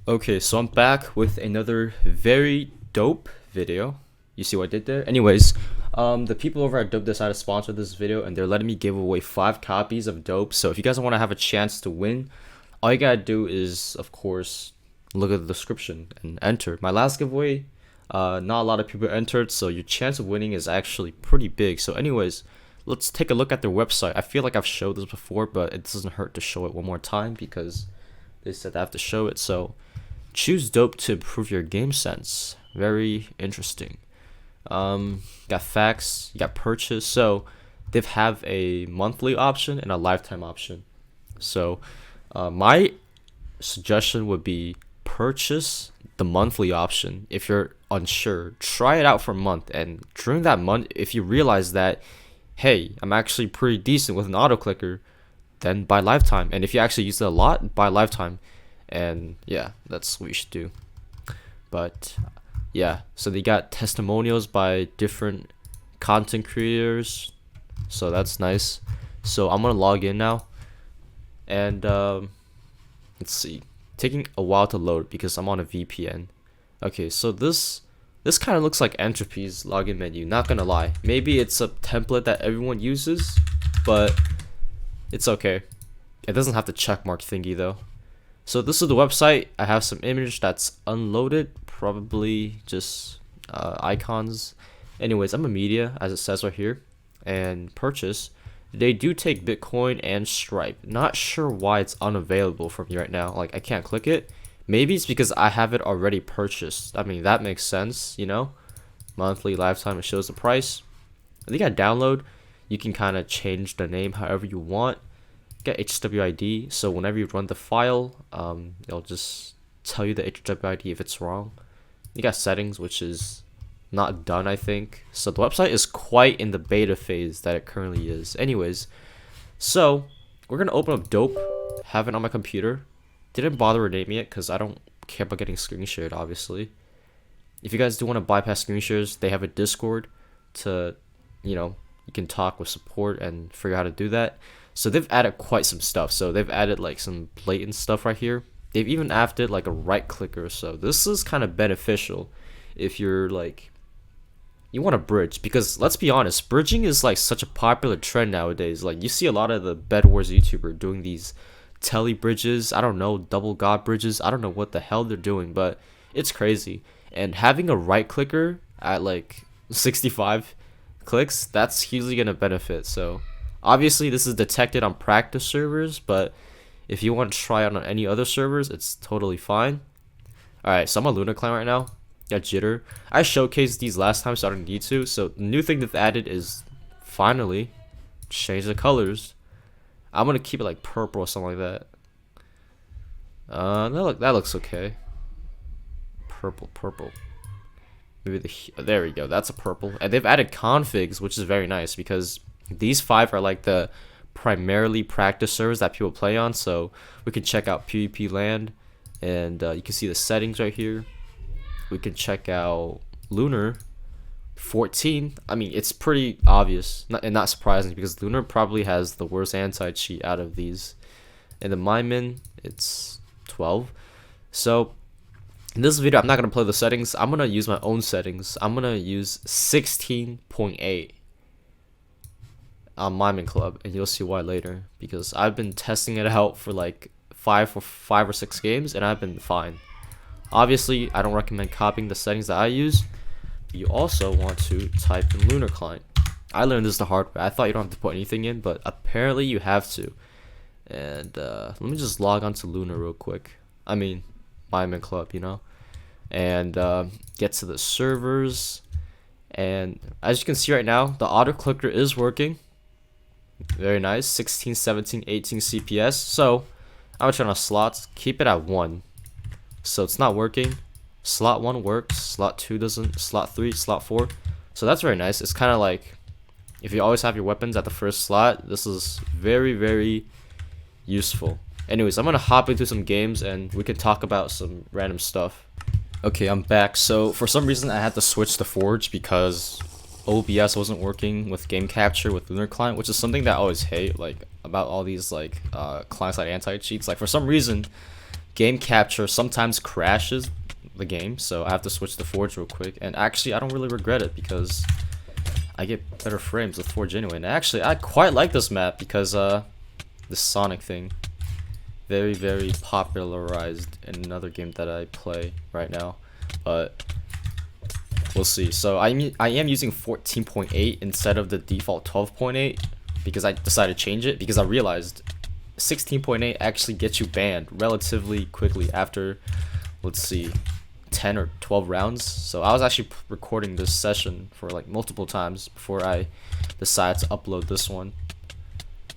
Okay, so I'm back with another very dope video. You see what I did there? Anyways, the people over at Dope decided to sponsor this video, and they're letting me give away 5 copies of Dope. So if you guys want to have a chance to win, all you gotta do is, of course, look at the description and enter. My last giveaway, not a lot of people entered, so your chance of winning is actually pretty big. So anyways, let's take a look at their website. I feel like I've showed this before, but it doesn't hurt to show it one more time because they said I have to show it. So choose Dope to improve your game sense. Very interesting. Got facts, you got purchase. So they have a monthly option and a lifetime option. So my suggestion would be purchase the monthly option. If you're unsure, try it out for a month, and during that month, if you realize that, hey, I'm actually pretty decent with an autoclicker, then buy lifetime. And if you actually use it a lot, buy lifetime. And yeah, that's what you should do. But yeah, so they got testimonials by different content creators, so that's nice. So I'm gonna log in now, and let's see, taking a while to load because I'm on a VPN. Okay, so this kind of looks like Entropy's login menu, not gonna lie. Maybe it's a template that everyone uses, but it's okay. It doesn't have the checkmark thingy though. So this is the website. I have some image that's unloaded, probably just icons. Anyways, I'm a media, as it says right here, and purchase. They do take Bitcoin and Stripe. Not sure why it's unavailable for me right now. Like, I can't click it. Maybe it's because I have it already purchased. I mean, that makes sense, you know? Monthly, lifetime, it shows the price. I think I download. You can kind of change the name however you want. Get HWID, so whenever you run the file, it'll just tell you the HWID if it's wrong. You got settings, which is not done, I think. So the website is quite in the beta phase that it currently is. Anyways, so we're gonna open up Dope, have it on my computer. Didn't bother renaming it because I don't care about getting screen shared, obviously. If you guys do want to bypass screen shares, they have a Discord to, you can talk with support and figure out how to do that. So they've added quite some stuff. So they've added like some blatant stuff right here. They've even added like a right clicker. So this is kind of beneficial if you're like, you want to bridge, because let's be honest, bridging is like such a popular trend nowadays. Like, you see a lot of the Bed Wars YouTuber doing these telly bridges. I don't know, double god bridges. I don't know what the hell they're doing, but it's crazy. And having a right clicker at like 65 clicks, that's hugely gonna benefit. So obviously this is detected on practice servers, but if you want to try it on any other servers, it's totally fine. Alright, so I'm on Lunar Client right now. Got jitter. I showcased these last time, so I don't need to. So the new thing they've added is finally change the colors. I'm gonna keep it like purple or something like that. That looks okay. Purple. Maybe there we go. That's a purple. And they've added configs, which is very nice because these 5 are like the primarily practice servers that people play on. So we can check out PvP land, and you can see the settings right here. We can check out Lunar 14. I mean, it's pretty obvious and not surprising because Lunar probably has the worst anti-cheat out of these. And the Mymin, it's 12. So in this video, I'm not going to play the settings. I'm going to use my own settings. I'm going to use 16.8 on Mymin Club, and you'll see why later, because I've been testing it out for like 5 or 6 games, and I've been fine. Obviously, I don't recommend copying the settings that I use. You also want to type in Lunar Client. I learned this the hard way. I thought you don't have to put anything in, but apparently you have to. And let me just log on to Lunar real quick. I mean, Mymin Club, and get to the servers. And as you can see right now, the auto clicker is working. Very nice. 16, 17, 18 CPS. So I'm gonna turn on slots, keep it at 1. So it's not working. Slot 1 works, slot 2 doesn't, slot 3, slot 4. So that's very nice. It's kind of like if you always have your weapons at the first slot, this is very, very useful. Anyways, I'm gonna hop into some games and we can talk about some random stuff. Okay, I'm back. So for some reason I had to switch to Forge because OBS wasn't working with game capture with Lunar Client, which is something that I always hate, like about all these like client-side anti-cheats. Like, for some reason game capture sometimes crashes the game, so I have to switch to Forge real quick. And actually, I don't really regret it because I get better frames with Forge anyway. And actually, I quite like this map because this Sonic thing, very, very popularized in another game that I play right now, but we'll see. So I am using 14.8 instead of the default 12.8 because I decided to change it because I realized 16.8 actually gets you banned relatively quickly after, let's see, 10 or 12 rounds. So I was actually recording this session for like multiple times before I decided to upload this one.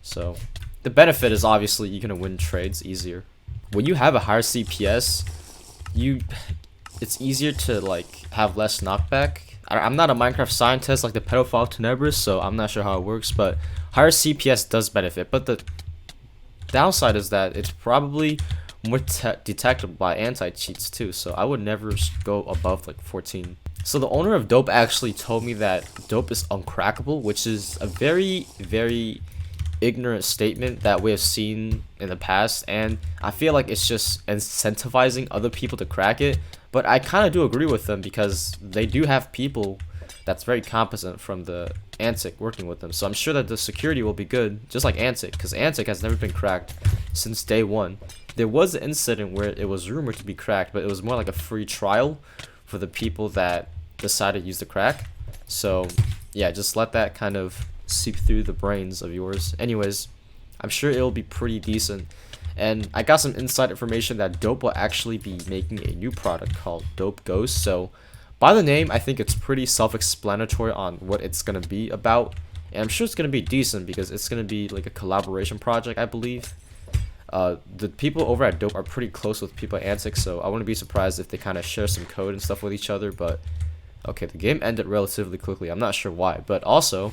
So the benefit is obviously you're gonna win trades easier. When you have a higher CPS, it's easier to like have less knockback. I'm not a Minecraft scientist like the pedophile Tenebris, so I'm not sure how it works, but higher CPS does benefit. But the downside is that it's probably more detectable by anti-cheats too, so I would never go above like 14. So the owner of Dope actually told me that Dope is uncrackable, which is a very, very ignorant statement that we have seen in the past, and I feel like it's just incentivizing other people to crack it. But I kind of do agree with them because they do have people that's very competent from the Antic working with them, so I'm sure that the security will be good, just like Antic, because Antic has never been cracked since day one. There was an incident where it was rumored to be cracked, but it was more like a free trial for the people that decided to use the crack. So yeah, just let that kind of seep through the brains of yours. Anyways, I'm sure it'll be pretty decent. And I got some inside information that Dope will actually be making a new product called Dope Ghost. So by the name, I think it's pretty self-explanatory on what it's going to be about. And I'm sure it's going to be decent because it's going to be like a collaboration project, I believe. The people over at Dope are pretty close with people at Antic, so I wouldn't be surprised if they kind of share some code and stuff with each other. But okay, the game ended relatively quickly. I'm not sure why. But also,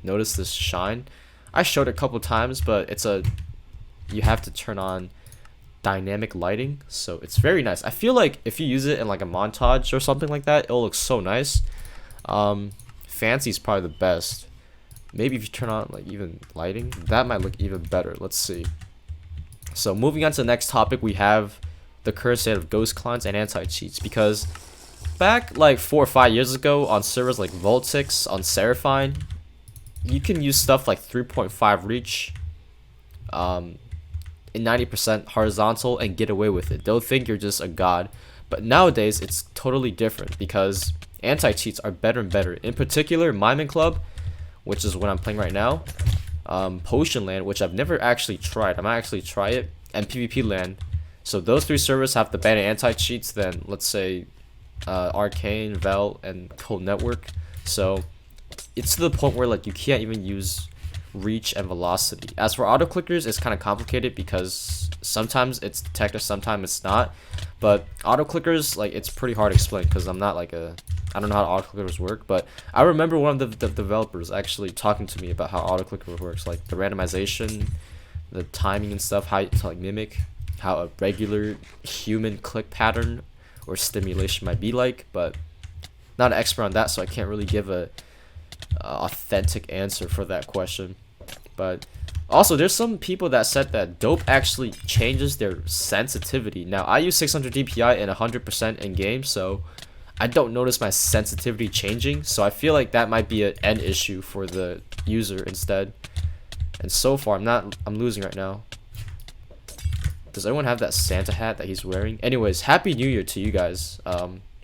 notice this shine. I showed it a couple times, but you have to turn on dynamic lighting, so it's very nice. I feel like if you use it in like a montage or something like that, it'll look so nice. Fancy is probably the best. Maybe if you turn on like even lighting, that might look even better. Let's see. So moving on to the next topic, we have the current state of ghost clients and anti-cheats, because back like 4 or 5 years ago on servers like Voltix on Seraphine, you can use stuff like 3.5 reach in 90% horizontal and get away with it. They'll think you're just a god. But nowadays it's totally different because anti-cheats are better and better. In particular, Mining Club, which is what I'm playing right now, Potion Land, which I've never actually tried. I might actually try it, and PvP Land. So those 3 servers have the better anti-cheats than, let's say, Arcane, Vel, and Cold Network. So it's to the point where like you can't even use reach and velocity. As for autoclickers, it's kind of complicated because sometimes it's detected, sometimes it's not. But autoclickers, like, it's pretty hard to explain because I'm not like I don't know how autoclickers work. But I remember one of the developers actually talking to me about how autoclicker works, like the randomization, the timing and stuff, how to like mimic how a regular human click pattern or stimulation might be like. But not an expert on that, so I can't really give a authentic answer for that question. But also, there's some people that said that Dope actually changes their sensitivity. Now, I use 600 DPI and 100% in game, so I don't notice my sensitivity changing. So I feel like that might be an end issue for the user instead. And so far, I'm losing right now. Does anyone have that Santa hat that he's wearing? Anyways, Happy New Year to you guys.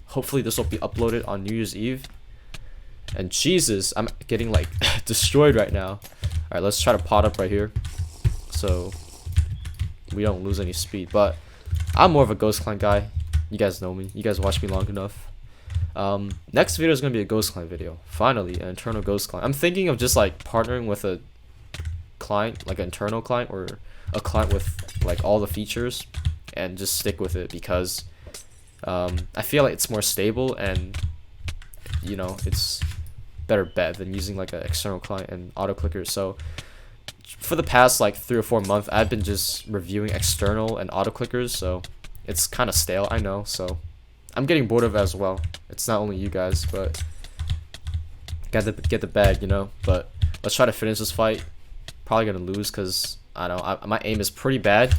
Hopefully this will be uploaded on New Year's Eve. And Jesus, I'm getting like destroyed right now. Alright, let's try to pot up right here so we don't lose any speed. But I'm more of a Ghost Client guy. You guys know me. You guys watch me long enough. Next video is going to be a Ghost Client video. Finally, an internal Ghost Client. I'm thinking of just like partnering with a client, like an internal client or a client with like all the features, and just stick with it because I feel like it's more stable and, you know, it's better bet than using like an external client and autoclicker. So for the past like 3 or 4 months, I've been just reviewing external and autoclickers, so it's kind of stale, I know, so I'm getting bored of it as well. It's not only you guys, but gotta get the bag, you know. But let's try to finish this fight. Probably gonna lose because I don't know, my aim is pretty bad.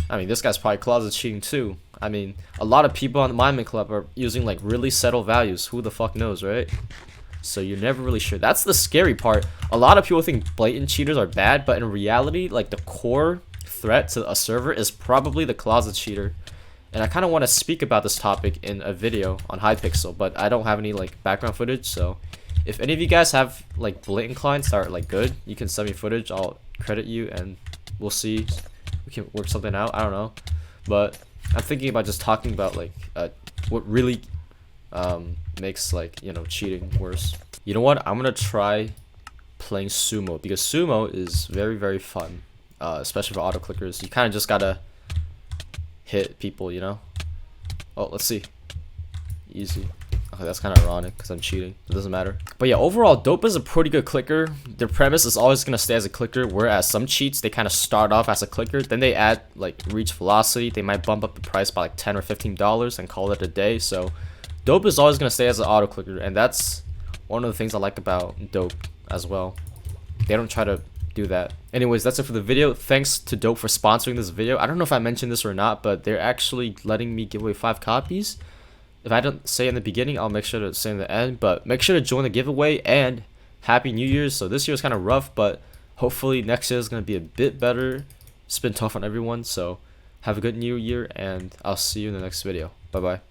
I mean, this guy's probably closet cheating too. I mean, a lot of people on the Miami Club are using like really settled values. Who the fuck knows, right? So you're never really sure. That's the scary part. A lot of people think blatant cheaters are bad, but in reality, like the core threat to a server is probably the closet cheater. And I kind of want to speak about this topic in a video on Hypixel, but I don't have any like background footage. So if any of you guys have like blatant clients that are like good, you can send me footage. I'll credit you and we'll see. We can work something out. I don't know, but I'm thinking about just talking about like what really makes like, you know, cheating worse. You know what? I'm gonna try playing sumo because sumo is very, very fun, especially for auto clickers. You kind of just gotta hit people, you know. Oh, let's see. Easy. Okay, that's kind of ironic because I'm cheating. It doesn't matter. But yeah, overall, Dope is a pretty good clicker. Their premise is always going to stay as a clicker, whereas some cheats, they kind of start off as a clicker. Then they add like reach velocity. They might bump up the price by like $10 or $15 and call it a day. So Dope is always going to stay as an auto clicker. And that's one of the things I like about Dope as well. They don't try to do that. Anyways, that's it for the video. Thanks to Dope for sponsoring this video. I don't know if I mentioned this or not, but they're actually letting me give away 5 copies. If I don't say in the beginning, I'll make sure to say in the end. But make sure to join the giveaway, and Happy New Year's. So this year was kind of rough, but hopefully next year is going to be a bit better. It's been tough on everyone, so have a good new year, and I'll see you in the next video. Bye bye.